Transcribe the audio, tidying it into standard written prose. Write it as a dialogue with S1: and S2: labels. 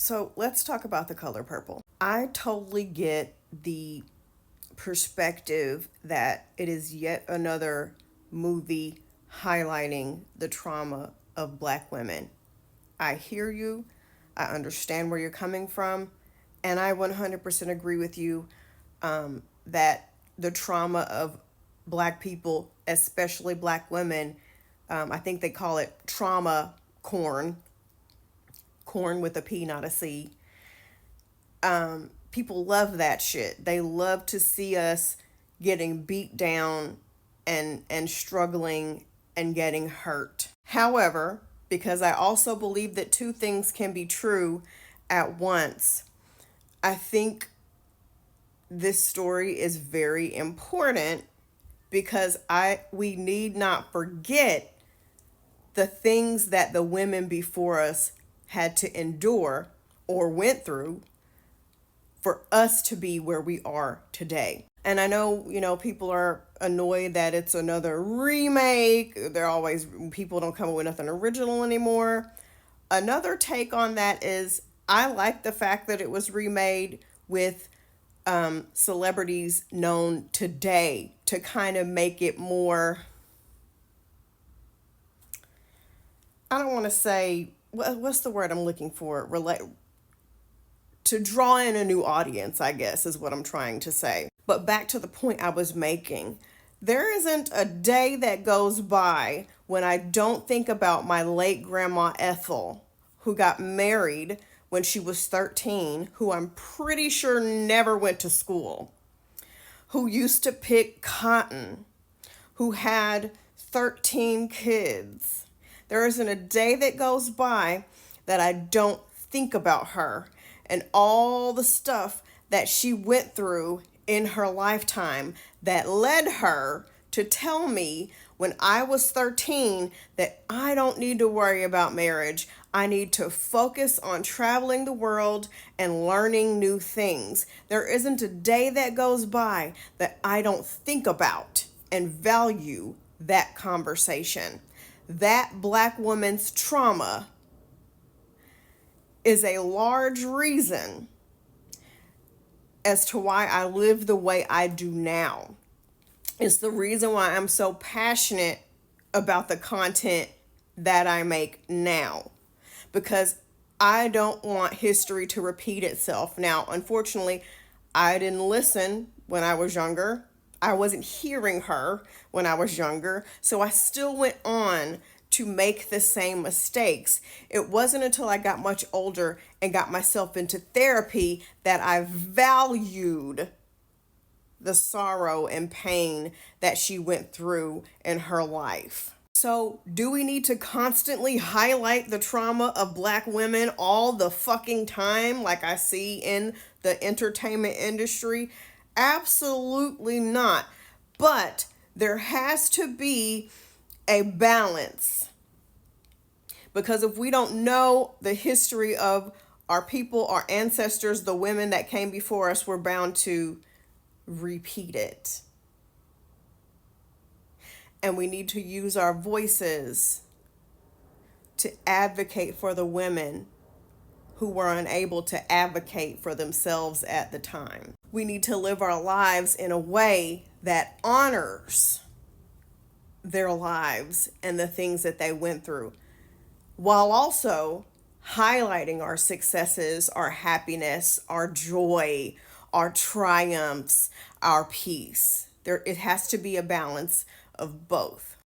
S1: So let's talk about the color purple. I totally get the perspective that it is yet another movie highlighting the trauma of Black women. I hear you. I understand where you're coming from. And I 100% agree with you that the trauma of Black people, especially Black women, I think they call it trauma corn with a P, not a C. People love that shit. They love to see us getting beat down and struggling and getting hurt. However, because I also believe that two things can be true at once, I think this story is very important because we need not forget the things that the women before us had to endure or went through for us to be where we are today. And I know, people are annoyed that it's another remake. People don't come up with nothing original anymore. Another take on that is I like the fact that it was remade with celebrities known today to kind of make it more, I don't want to say, what's the word I'm looking for? To draw in a new audience, I guess, is what I'm trying to say. But back to the point I was making. There isn't a day that goes by when I don't think about my late grandma Ethel, who got married when she was 13, who I'm pretty sure never went to school, who used to pick cotton, who had 13 kids. There isn't a day that goes by that I don't think about her and all the stuff that she went through in her lifetime that led her to tell me when I was 13 that I don't need to worry about marriage. I need to focus on traveling the world and learning new things. There isn't a day that goes by that I don't think about and value that conversation. That Black woman's trauma is a large reason as to why I live the way I do now. It's the reason why I'm so passionate about the content that I make now, because I don't want history to repeat itself. Now, unfortunately, I didn't listen when I was younger. I wasn't hearing her when I was younger, so I still went on to make the same mistakes. It wasn't until I got much older and got myself into therapy that I valued the sorrow and pain that she went through in her life. So, do we need to constantly highlight the trauma of Black women all the fucking time like I see in the entertainment industry? Absolutely not. But there has to be a balance. Because if we don't know the history of our people, our ancestors, the women that came before us, we're bound to repeat it. And we need to use our voices to advocate for the women who were unable to advocate for themselves at the time. We need to live our lives in a way that honors their lives and the things that they went through, while also highlighting our successes, our happiness, our joy, our triumphs, our peace. It has to be a balance of both.